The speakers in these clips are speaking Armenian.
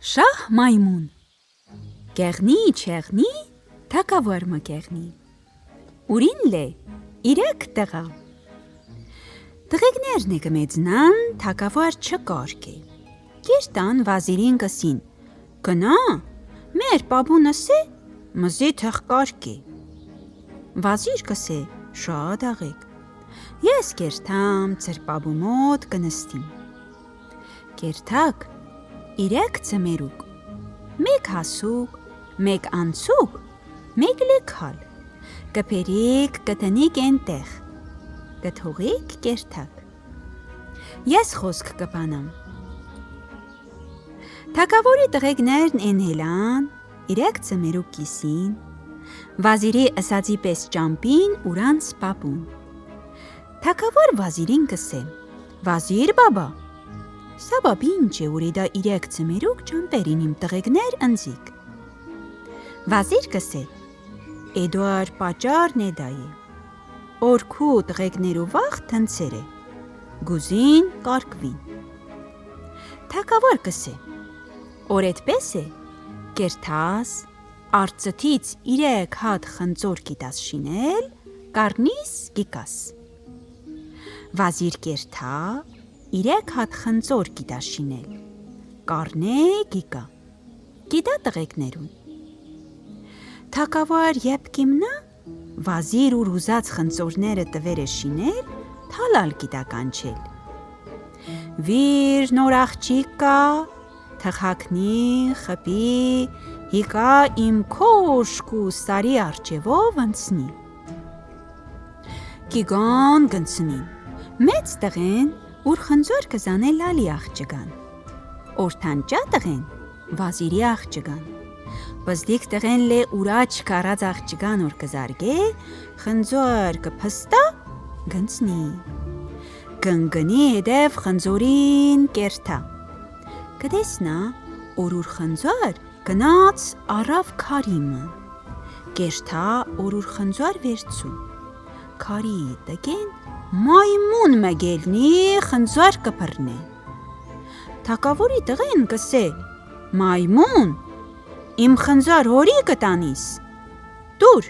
Շահ մայմուն Գեղնի չեղնի թակավոր մկեղնի Ուրին լե իրեք տղա Տղեգներն է կմեծնան թակավոր չկարգ է Կերտան վազիրին կսին Գնա մեր պաբունս է մզի թղկարգ է Վազիր կսե շատ աղեք Ես կերտամ ծր պաբու մոտ կնստիմ Կերտակ իրեք ծմերուկ Մեկ հասուկ, մեկ անցուկ, մեկ լեքալ Կպերիք կտնիք ենտեղ Կթողիք կերտակ Ես խոսք կպանամ Թակավորի տղեգներն ենհելան Իրեք ծմերուկ կիսին Վազիրի ասածի պես ճամպին ուրանց պապուն Թակավոր վազիրին կսե Վազիր բաբա Սաբապ ինչ է ուր իդա իրեք ծմերուկ ճամպերին իմ տղեգներ ընձիկ Վազիր կսե Էդուար պաճարն է դա է Օրքու տղեգներու վաղ թնցեր է Գուզին կարկվին Թակավոր կսե Որ էդպես է Կերթաս Արծթից իրեք հատ խնձոր գիտաս շինել Կարնիս գիկաս Վազիր կերթա Իրեք հատ խնձոր գիտա շինել, կարնե գիկա, գիտա տղեգներուն։ Թակավոր եբ կիմնա, վազիր ուր ուզած խնձորները տվեր է շինել, թալալ գիտա կանչել։ Վիր նոր աղջիկա, թխակնի, խպի, հիկա իմ քոշք ու սարի արջևով ընցնի։ Կիգան գնցնին, մեծ տղեն, Ուր խնձոր կզանե լալի աղջգան, օրթանջա տղեն վազիրի աղջգան, բզդիկ տղեն լե ուրաչ կարած աղջգան որ կզարգե, խնձոր կպստա գնցնի, գնգնի հետև խնձորին կերթա, կդեսնա որ ուր խնձոր գնաց առավ քարիմը, կերթա որ ուր խնձոր վերցու, քարի տգեն Մայմուն մգելնի խնձոր կպրնե Թակավորի տղեն կսե Մայմուն իմ խնձոր հորի կտանիս Դուր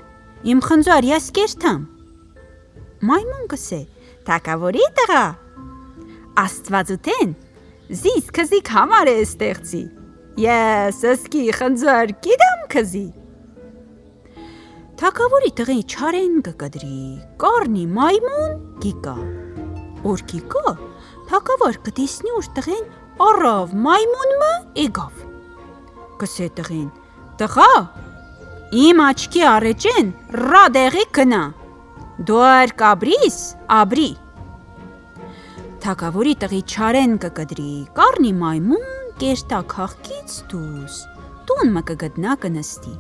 իմ խնձոր ես կերթամ Մայմուն կսե Թակավորի տղա Աստվածուտեն Զիս քզիկ համար է ստեղծի Ես ասկի խնձոր գիտամ քզի Թակավորի տղեն չարեն կկդրի, կարնի մայմուն գիկա, որ գիկա, թակավոր կտիսնի ուր տղեն առավ մայմունմը էգավ, կսե տղեն, տղա, իմ աչքի առեջեն ռադեղի կնա, դուար կաբրիս աբրի, թակավորի տղի չարեն կկդրի, կարնի մայմուն կերտա կաղկից դուս, տուն մը կգտնա կնստի,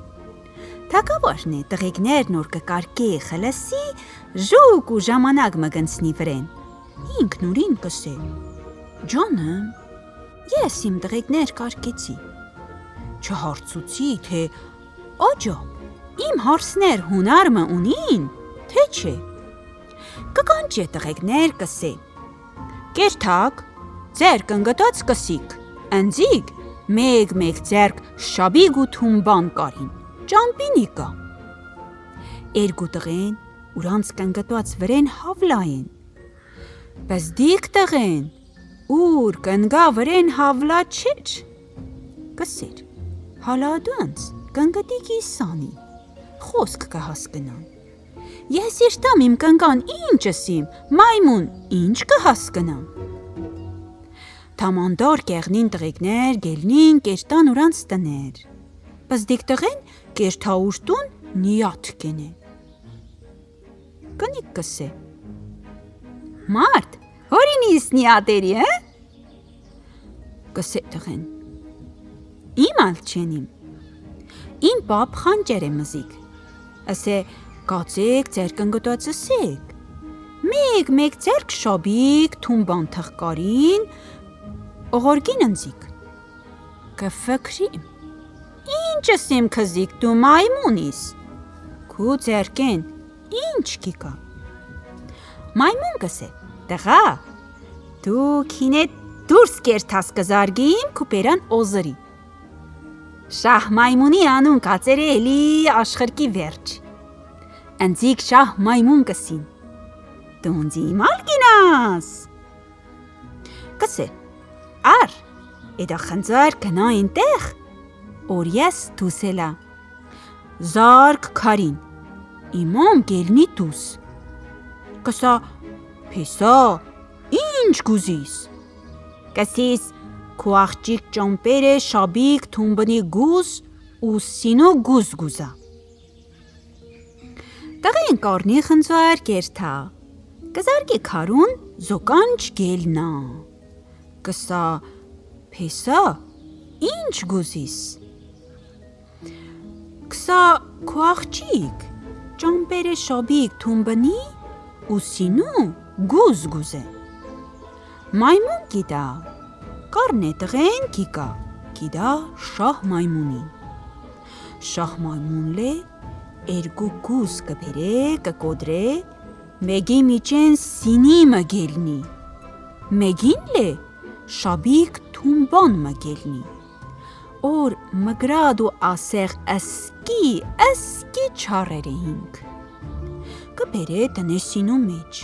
Թակավորն է տղեգներն որ կկարկե խլասի ժուկ ու ժամանակ մգնցնի վրեն ինքն ուրին կսե Ջանım ես իմ տղեգներ կարկեցի չհարցուցի թե աջաբ իմ հարսներ հունարմը ունին թե չէ կկանչե տղեգներ կսե կերթակ ձեր կնգտած կսիկ ընձիկ մեկ ձերք շաբիգ ու թումբան կարին ճամպինի կա Էրգու տղեն ուրանց կնգտված վրեն հավլա են Բզդիկ տղեն ուր կնգա վրեն հավլա չեր Կսեր հալադանց կնգտիկ իսանի Խոսք կհասկնան Ես երտամ իմ կնգան ինչս իմ մայմուն ինչ կհասկնամ Թամանդար կեղնին տղեգներ գելնին կերտան ուրանց տներ Բզդիկ տղեն կերթա ուրտուն նիատ կենե Կնիկ կսե Մարդ, հորինիս նիատերի, Կսե տղեն Իմ ալ չենիմ Իմ պապ խանջեր է մզիկ Ասե կացեք ձեր կնգտած ասեք Մեկ ձերք շաբիկ թումբան թղկարին Ողորգին ընձիկ Կֆքրիմ Ինչս իմ քզիկ դու մայմունիս Քու ձերքեն ինչ կիկա Մայմուն կսե Տղա դու քինե դուրս կերթաս կզարգիմ քուպերան օզրի Շահ մայմունի անուն կացերը էլի աշխրկի վերջ։ Ընձիկ շահ մայմուն կսին։ Դու ինձ իմալ գինաս։ Կսե, ար, էդա խնձար կնա ինտեղ, որ ես դուսելա։ Զարկ քարին, իմոմ գելնի դուս։ Կսա, պեսա, ինչ գուզիս։ Կսիս, քո աղջիկ ճամպերը շաբիկ թումբնի գուզ ու սինու գուզ գուզա։ Տղեն կարնի խնձար կերթա, կզարկի քարուն զոկանչ գելնա։ Կսա, պեսա, ինչ գուզիս։ Կսա, քո աղջիկ ճամպերը շաբիկ թումբնի ու սինու գուզ գուզե։ Մայմուն գիտա, կարնե տղեն գիկա, գիդա շահ մայմունին։ Շահ մայմուն լե, էրգու գուզ կբերե, կկոդրե, մեգի միջեն սինի մգելնի, մեգին լե, շաբիկ թումբան մգելնի, որ մգրադ ու ասեղ ասկի չարեր էինք։ Կբերե տնե սինու մեջ,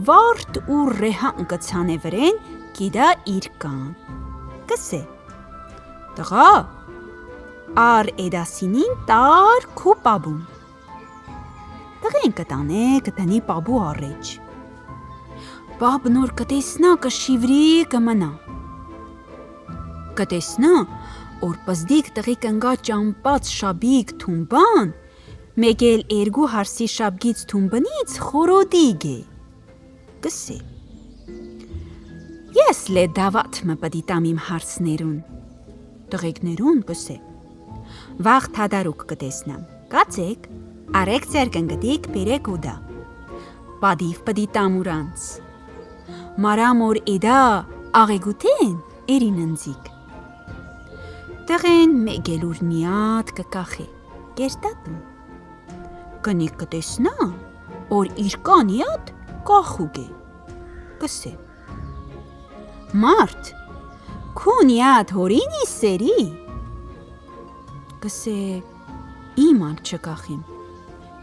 վարդ ու ռեհան կցանե վրեն գիդա իր կան։ Կսե, տղա, ար էդասինին տար քու պաբուն։ Տղեն կտանե կտնի պաբու առեջ։ Պաբն որ կտեսնա կշիվրի կմնա։ Կտեսնա, որ պզդիկ տղի կնգա ճամպած շաբիկ թումբան, մեգել էրգու հարսի շաբգից թումբնից խորոդիգ է։ Կսե, ես լե դավատ մը պդիտամ իմ հարսներուն։ Տղեկներուն կսե, վաղ թադարուկ կտեսնամ, կացեք, արեք ձեր կնգդիկ բերեք ուդա, պադիվ պդիտամ ուրանց, մարամ որ էդա աղեգութեն էրին ընձիկ։ Տղեն մեգելուր միատ կկախե, կերտատում, կնիկ կտեսնա, որ իր կանիատ կախուգ է, կսե, մարդ, քունիատ հորինի սերի, կսե, իմ ալ չկախիմ,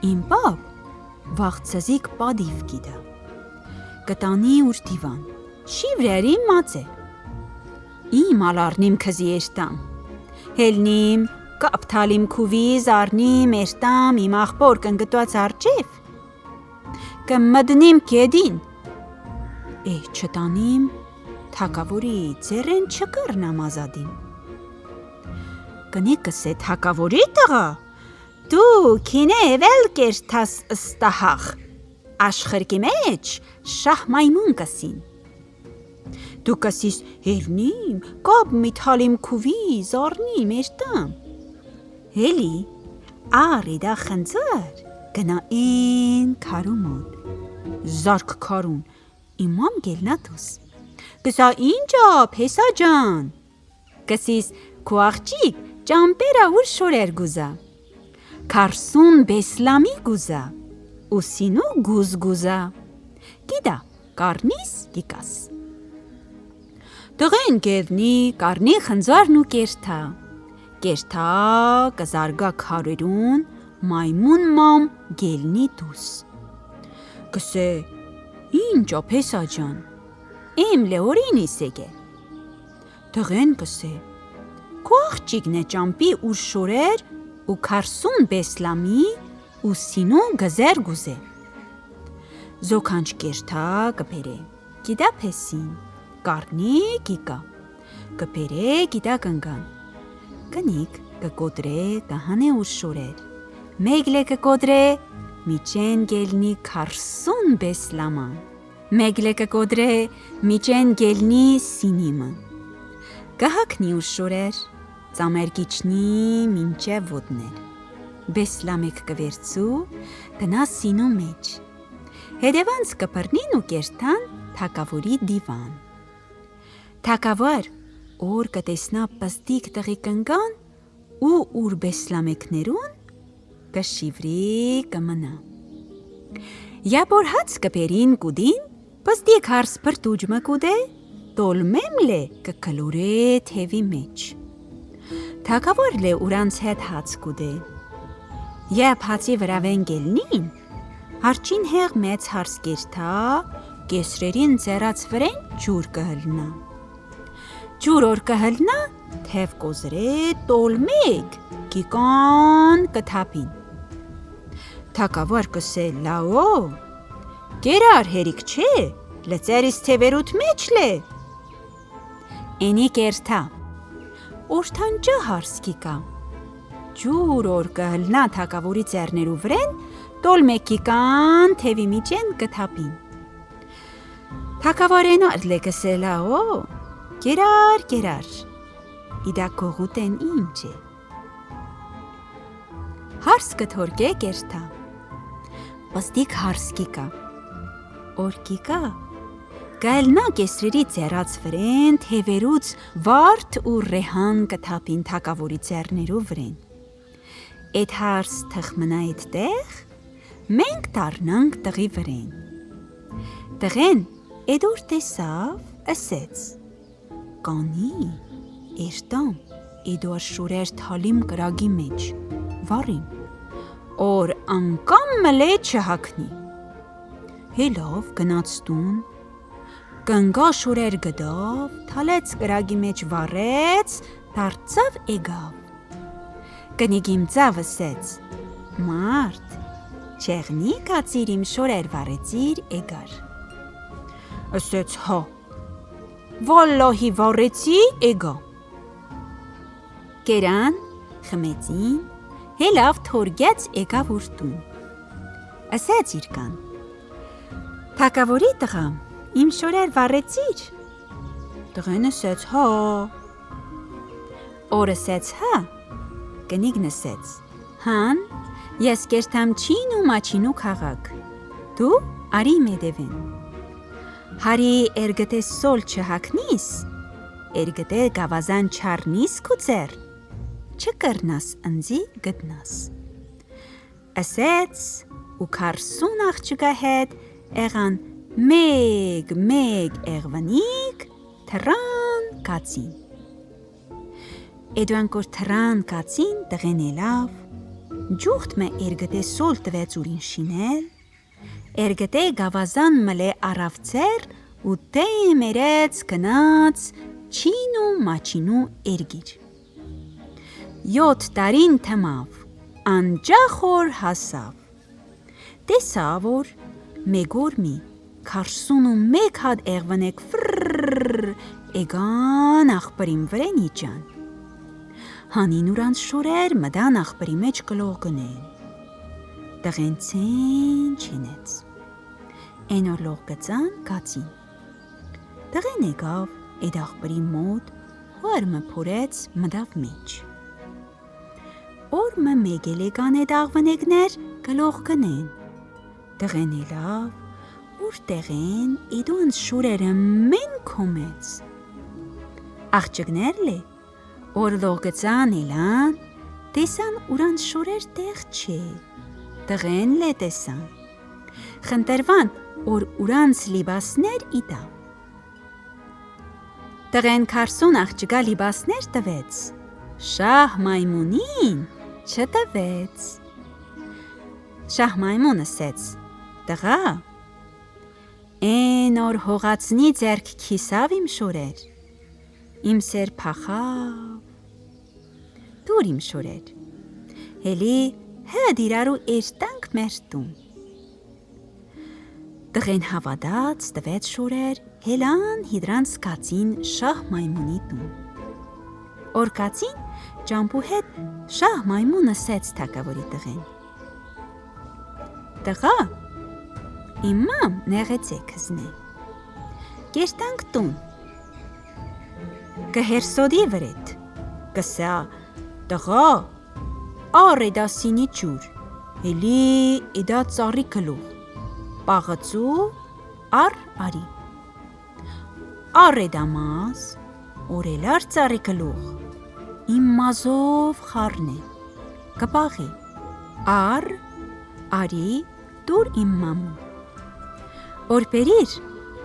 իմ պապ վաղցզիկ պադիվ գիդա, կտանի ուր դիվան, շիվրերի մաց է, իմ ալ արնիմ քզի էշտամ, հելնիմ, կապթալիմ քուվիզ արնիմ էշտամ իմ աղբոր կնգտված արջև, կմդնիմ կեդին, չտանիմ, թակավորի ձերեն չկրնամ ազադին։ Կնիկ կսե թակավորի տղա, դու կինե էվել կերթաս ստահաղ, աշխրկի մեջ շահ մայմուն կսին։ Դու կսիս հելնիմ, կապ միթալիմ քուվի զարնիմ էշտամ։ Հելի, արիդա խնձար, գնա են քարու մոտ, զարկ քարուն, իմամ գելնատուս, կսա ինչա պեսա ջան, կսիս քո աղջիկ ճամպերա ուր շորեր գուզա, քարսուն բեսլամի գուզա, ու սինու գուզ գուզա, գիդա կարնիս գիկաս։ Տղեն գերնի կարնի խնձարն ու կերթա կզարգա քարերուն, մայմուն մամ գելնի դուս։ Կսե, ինչ ափեսա ջան, իմ լեորին իսեգ է։ Տղեն կսե, քո աղջիկն է ճամպի ուր շորեր ու քարսուն բեսլամի ու սինու գզեր գուզե։ Զոքանչ կերթա կբերե, գիդա պեսին, կարնի գիկա, կբերե գիդա կնգան, կնիկ կկոդրե կահանե ուր շորեր, մեգլե կկոդրե միջեն գելնի քարսուն բեսլաման, մեգլե կկոդրե միջեն գելնի սինիմը, կհակնի ուր շորեր, ծամերգիչնի մինչև ոտներ, բեսլամեք կվերցու տնա սինու մեջ, հետևանց կպրնին ու կերտան թակավորի դիվան։ Թակավոր, որ կտեսնա պստիկ տղի կնգան ու ուր բեսլամեկներուն, կշիվրի կմնա։ Յապոր հաց կպերին կուդին, պստիկ հարս պրտուջմը կուդե, տոլմեմ լե կկլուրե թևի մեջ։ Թագավորն է ուրանց հետ հաց կուդե։ Եվ հացի վրավեն գելնին, հարչին հեղ մեծ հարս կերթա, կեսրերին ձեռած վրեն ջուր կհլնա։ Ջուր որ կհլնա, թև կոզրե տոլմեկ, կիկան կթապին։ Թագավոր կսե լաո, կերար հերիք չէ, լծերիս թևերուտ մեջ լե։ Էնի կերթա, օրթանջա հարս կիկա։ Ջուր որ կհլնա թագավորի ձեռներու վրեն, տոլմեկ կիկան թևի միջեն կթապին։ Թագավորեն ալլե կսե լաո, կերար, իդա կողուտեն ինչ է։ Հարս կթորգե կերթա, պստիկ հարս կիկա, որ կիկա, գայլնա կեսրերի ձեռած վրեն, թևերուց վարդ ու ռեհան կթապին թագավորի ձեռներու վրեն։ Էդ հարս թխմնա էդ տեղ, մենք տարնանք տղի վրեն։ Տղեն էդ որ տեսավ, ասեց, կանի, էրտամ, էդ որ շուրեր թալիմ կրագի մեջ, վարիմ, որ անկամ մլե չհակնի։ Հելավ գնաց տուն, կնգա շուրեր գդավ, թալեց կրագի մեջ վարեց, դարձավ էգավ։ Կնիգիմ ծավ ասեց, մարդ, չեղնի կացիր իմ շորեր վարեցիր էգար։ Ասեց հա, վալլահի վարեցի էգա։ Կերան, խմեցին, հելավ թորգեց էգավ ուրտուն։ Ասեց իրկան, թագավորի տղամ, իմ շորեր վարեցիր։ Տղեն ասեց հա։ Օր ասեց հա, կնիգն ասեց, հան, ես կերտամ չին ու մաչինու քաղաք, դու արի մեդևեն։ Հարի էրգտե սոլ չհակնիս, էրգտե գավազան չարնիս կուծեր, չկրնաս ընձի գտնաս։ Ասեց ու 40 աղջկա հետ եղան մեկ եղվնիկ թրան կացին։ Էդուանք որ թրան կացին տղեն էլավ, ջուղթ մը էրգտե սոլ տվեց ուրին շինել, էրգտե գավազան մլե առավցեր ու տե մերեց գնաց չին ու մաչինու էրգիր։ 7 տարին թմավ, անջախոր հասավ, տեսավ որ մեգոր մի 41 հատ եղվնեք ֆրրրր էգան աղբրին վրեն իջան։ Հանին ուրանց շորեր մդան աղբրի մեջ կլող գնեն։ Տղեն ցեն չենեց։ Են որ լող գծան կացին։ Տղեն եկավ էդ աղբրի մոտ, հորմը փորեց մդավ մեջ։ Օրմը մեգել եկան էդ աղվնեգներ կլող գնեն։ Տղեն ելավ, ուր տեղեն էդոնց շորերը մեն կոմեց։ Աղջկներ լե, որ լողգծան էլան, տեսան ուրանց շորեր տեղ չէ, տղեն լե տեսան, խնդրվան, որ ուրանց լիբասներ իդա։ Տղեն 40 աղջկա լիբասներ տվեց, շահ մայմունին չտվեց։ Շահ մայմուն ասեց, տղա, են որ հողացնի ձերք քիսավ իմ շորեր, իմ սեր փախավ, դուր իմ շորեր, հելի հետ իրարու էրտանք մեր տուն։ Տղեն հավադած տվեց շորեր, հելան հիդրանց կացին շահ մայմունի տուն։ Որ կացին ճամպու հետ շահ մայմուն ասեց թագավորի տղեն։ Տղա, իմ մամ նեղեցեք հզնե, կերտանք տուն, կհերսոդի վրետ, կսա, տղա, ար էդա սինի ջուր, հելի էդա ծարի կլուղ, պաղացու ար արի, ար էդա մազ, օրելար ծարի կլուղ, իմ մազով խարն է, կպաղի, ար, արի, դուր իմ մամուն, որ պերիր,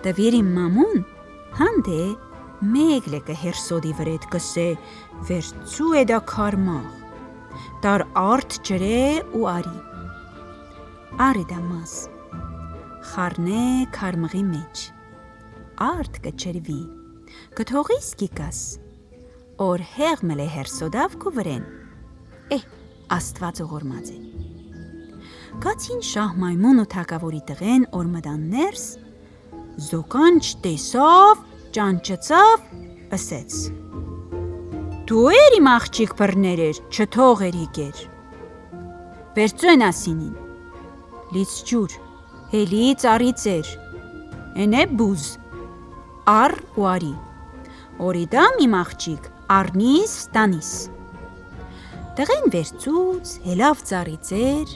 տվիր իմ մամուն, հանդե մեգլը կհերսոդի վրետ կսե, վերցու է դա քարմաղ, դար արդ ջրե ու արի, արի դա մաս, խարնե քարմղի մեջ, արդ կջրվի, կթողիս կիկաս, որ հեղմել է հերսոդավ կու վրեն, աստված ուղորմած է, կացին շահ մայմուն ու թակավորի տղեն որ մտան ներս, զոկանչ տեսավ, ճանճծավ, ըսեց. Դու էր իմ աղջիկ բռներեր, չթող էր իկեր, վերցու են ասինին, լից ջուր, հելի ծարի ծեր, են է բուզ, ար ու արի, օրիդամ իմ աղջիկ, արնիս տանիս, տղեն վերցուց, հելավ ծարի ծեր,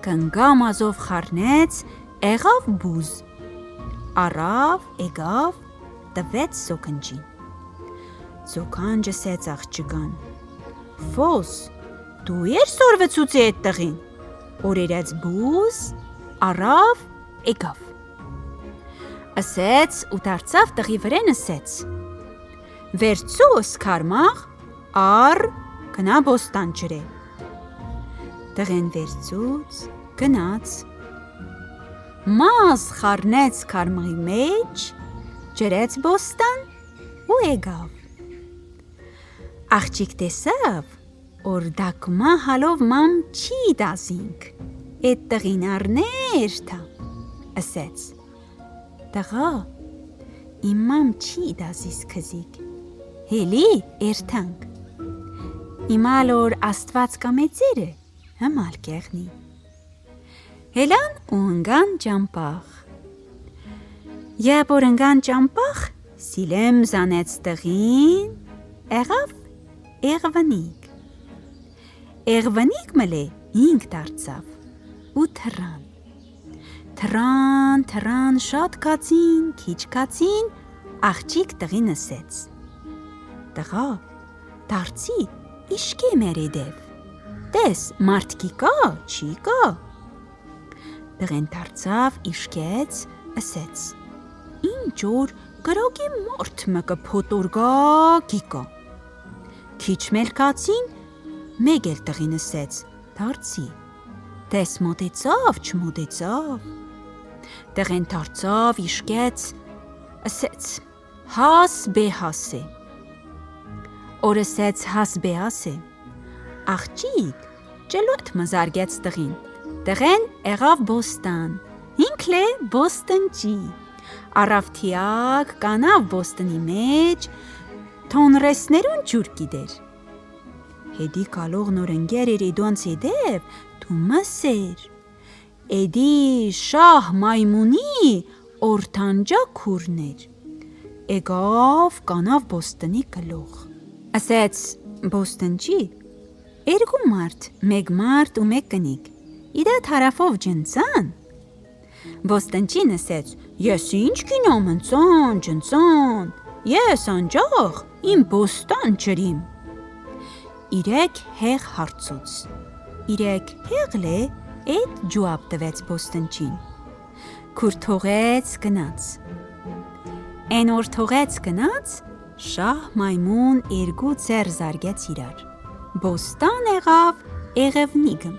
կնգամ ազով խարնեց, եղավ բուզ, առավ, էգավ, տվեց զոքնջին, զոքանջը սեց աղջկան, ֆոս, դու էր սորվեցուցի էդ տղին, օրերած բուզ, առավ, էգավ, ըսեց ու դարձավ տղի վրեն ըսեց, վերցու սկարմաղ, ար գնա բոստան ջրե, տղեն վերցուց, գնաց, մազ խարնեց քարմղի մեջ, ջրեց բոստան ու էգավ, աղջիկ տեսավ, որ դակմա հալով մամ չի դազինք, էդ տղին արներ թա, ըսեց, տղա, իմ մամ չի դազիս քզիկ, հելի էրթանք, իմալ որ աստված կամեծերը, հմալ կեղնի, հելան ու ընգան ճամպաղ, եբ որ ընգան ճամպաղ, սիլեմ զանեց տղին, եղավ էղվնիկ, էղվնիկ մլե ինք դարձավ ու թրան, շատ կացին, քիչ կացին, աղջիկ տղին ըսեց, տղա, դարձի, իշկե մեր էդև, տես, մարդկի կա, չի կա, տղեն դարձավ, իշկեց, ըսեց, ինչ որ գրոգի մարդ մկը փոտորգա գիկա, քիչ մել կացին, մեկ էլ տղին ըսեց, դարձի, տես մոտեցավ, չմոտեցավ, տղեն դարձավ, իշկեց, ըսեց, հաս բեհաս է, որ ըսեց հաս բեհաս է, աղջիկ, ճլոտ մզարգեց տղին, տղեն եղավ բոստան, ինքլե բոստնջի, առավ թիակ, կանավ բոստնի մեջ, թոնրեսներուն ջուր գիդեր, հետի կալող նորընգեր էր էդոնց էդև, դու մսեր, էդի շահ մայմունի օրթանջա քուրներ, էգավ կանավ բոստնի կլող, ասեց բոստնջի, երկու մարդ, մեկ մարդ ու մեկ կնիկ, իդա թարաֆով ջնցան, բոստնջին ասեց, ես ինչ կինամ ջնցան, ես անջաղ իմ բոստան ջրիմ, իրեք հեղ հարցուց, իրեք հեղլ է էդ ջուապ տվեց բոստնջին, քուր թողեց գնաց, են որ թողեց գնաց, շահ մայմուն երկու ծեր զարգեց իրար, բոստան եղավ էղևնիգմ,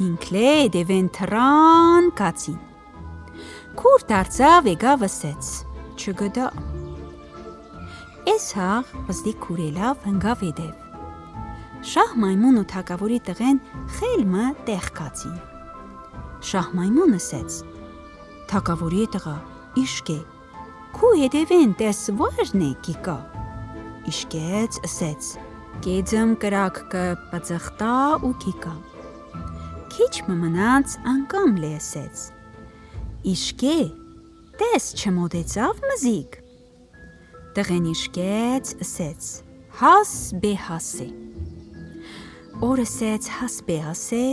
ինքլե դևեն թրան կացին, քուր դարձավ էգավ ըսեց, չգդա, էս հաղ վզդի քուրելավ հնգավ էդև, շահ մայմուն ու թակավորի տղեն խելմը տեղ կացին, շահ մայմուն ըսեց, թակավորի տղա, իշկե, քու հետևեն տես վարն է կիկա, իշկեց ըսեց, կեձմ կրակ կը պծղտա ու կիկա, քիչ մմնաց անգամ լե ըսեց, իշկե, տես չմոտեցավ մզիկ, տղեն իշկեց ըսեց, հաս բեհաս է, որ ըսեց հաս բեհաս է,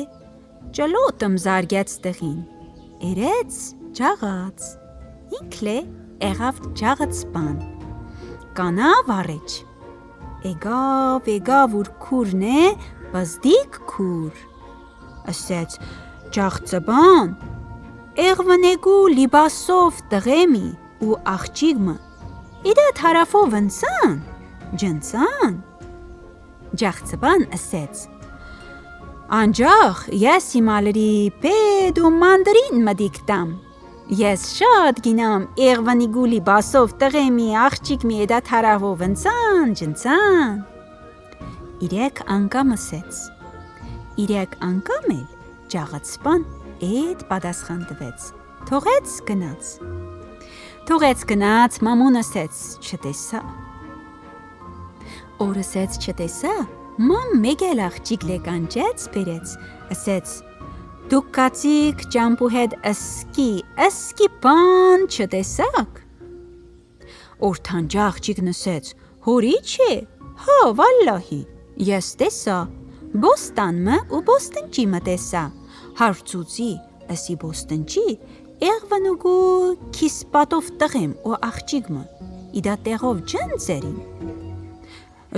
ճլոտմ զարգեց տղին, երեց ջաղաց, ինքլե եղավ ջաղծպան, կանավ առեջ, էգավ ուր քուրն է, բզդիկ քուր, ըսեց ջաղծպան, էղվնեգու լիբասով տղեմի ու աղջիգմը, Իդա թարաֆով ընցան, ջնցան։ Ջախցբան ասեց. Անջախ ես հիմալրի պեդ ու մանդրին մդիկ տամ։ Ես շատ գինամ Էղվանի գուլի բասով տղեմի աղջիկ մի էդա թարավով ընցան, ջնցան։ Իրեք անգամ ասեց։ Իրեք անգամ էլ ջաղացպան էդ պատասխան տվեց։ Թողեց գնաց, մամուն ասեց, չտեսա։ Օր ասեց չտեսա, մամ մեկ էլ աղջիկ լեկանջեց բերեց, ասեց, դուք կացիք ճամպու հետ ասկի բան չտեսակ։ Օրթանջա աղջիկն ասեց, հորի չէ, հա վալլահի, ես տեսա, բոստանմը ու բոստնջիմը տեսա, հարցուցի, ասի բոստնջի, Էղվանուգու քիսպատով տղեմ ու աղջիկմը, իդա տեղով ջնցերին։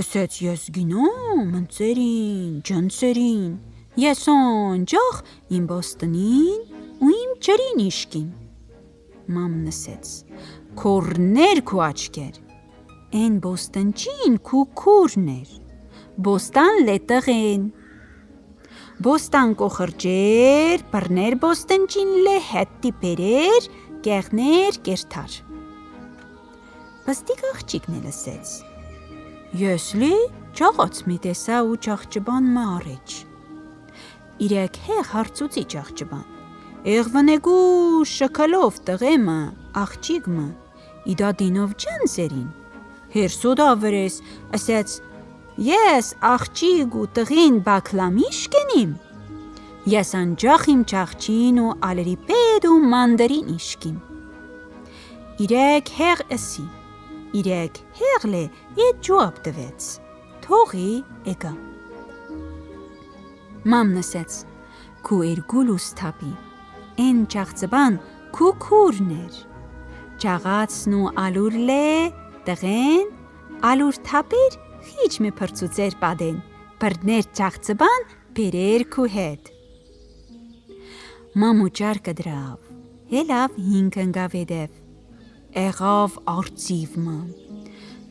Ասեց ես գինոմ, ընցերին, ջնցերին, ես անջախ իմ բոստնին ու իմ ջրին իշկին։ Մամն ասեց, քորներ քու աչկեր, են բոստնջին քու քուրներ, բոստան լետղեն։ Բոստան կոխրջեր, բրներ բոստնջին լե հետի պերեր, կեղներ կերթար։ Պստիկ աղջիկն էլ ասեց, ես լի ճաղաց մի տեսա ու ճաղճբան մը առեջ։ Իրեք հեղ հարցուցի ճաղճբան, Էղվանեգու շքալով տղեմը, աղջիկմը, իդա դինով ջնցերին, հերսոդա վրես, ասեց, ես աղջիկ ու տղին բակլամիշ կենիմ, ես անջախ իմ ճաղճին ու ալերի պեդ ու մանդրին իշկիմ։ Իրեք հեղ ասի, իրեք հեղ լե ետ ջուապ տվեց, թողի էգա։ Մամն ասեց, քու էրգուլ ուսթապի, են ճաղծբան քու քուրներ, ճաղացն ու ալուր լե, տղեն, ալուր թապեր, Խիչ մի պրծուցեր պադեն, բրդներ ճաղծբան բերեր քու հետ։ Մամու ճարկը դրավ, հելավ հինք ընգավ էդև, էղավ արծիվմը,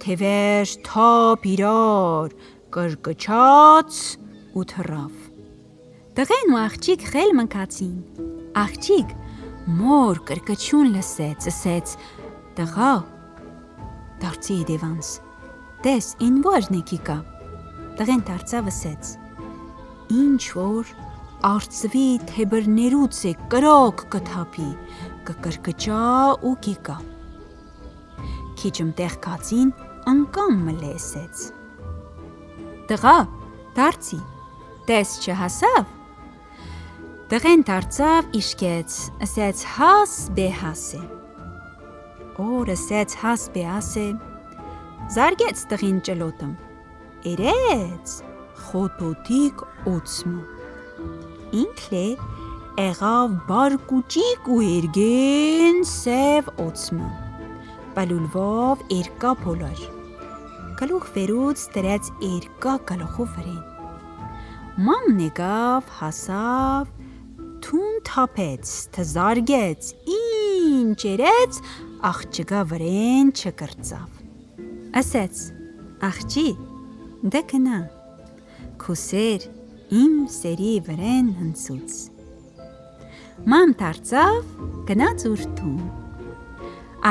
թևեր թապ իրար, կրկչաց ու թրավ։ Տղեն ու աղջիկ խել մնկացին, աղջիկ մոր կրկչուն լսեց, ասեց, տղա, դարձի էդևանց, Տես, ին վաժնեքի կա, տղեն դարձավ ասեց, ինչ որ արծվի թեբրներուց է կրոք կթապի, կկրկճա ու կիկա։ Քիչմ տեղ կացին անգամ մլե ասեց։ Տղա, դարձի, տես չհասավ։ Տղեն դարձավ իշկեց, ասեց հաս բե հասե։ Օր ասեց հաս բե ասե, Զարգեց տղին ճլոտմ, երեց խոտոտիկ օծմը, ինքլե էղավ բարկուճիկ ու երգեն սև օծմը, պալուլվով երկա պոլար, կլուխ վերուց տրեց երկա կլուխու վրեն, մամն եկավ, հասավ, թուն թապեց, թզարգեց, ինչ երեց, աղջկա վրեն չկրծավ։ Ասեց, աղջի, դե կնա, քուսեր իմ սերի վրեն հնցուց։ Մամ դարձավ, գնաց ուրթում։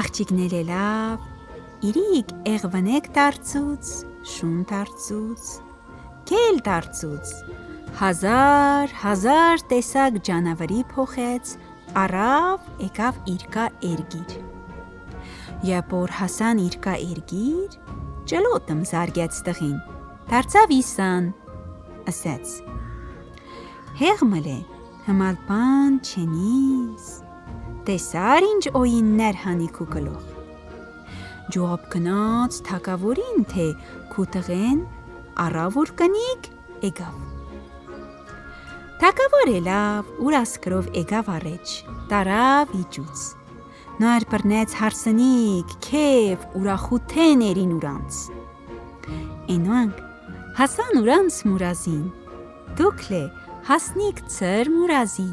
Աղջիկն ելավ, իրիկ էղվնեկ դարձուց, շուն դարձուց, կել դարձուց, հազար տեսակ ջանավրի փոխեց, առավ եկավ իրկա էրգիր։ Երբ որ հասան իրկա էրգիր, ճլոտմ զարգեց տղին, դարձավ իսան, ասեց, հեղ մլե, հմալ բան չենիս, տեսար ինչ օյիններ հանի քու կլող։ Ջուապ կնաց թակավորին, թե քու տղեն առավ ուր կնիկ էգավ։ Թակավոր էլավ, ուր ասկրով էգավ առեջ, տարավ իջուց։ Նար բրնեց հարսնիկ, քև, ուրախութեն երին ուրանց։ Էնոանք, հասան ուրանց մուրազին, դուք լե հասնիկ ծր մուրազին։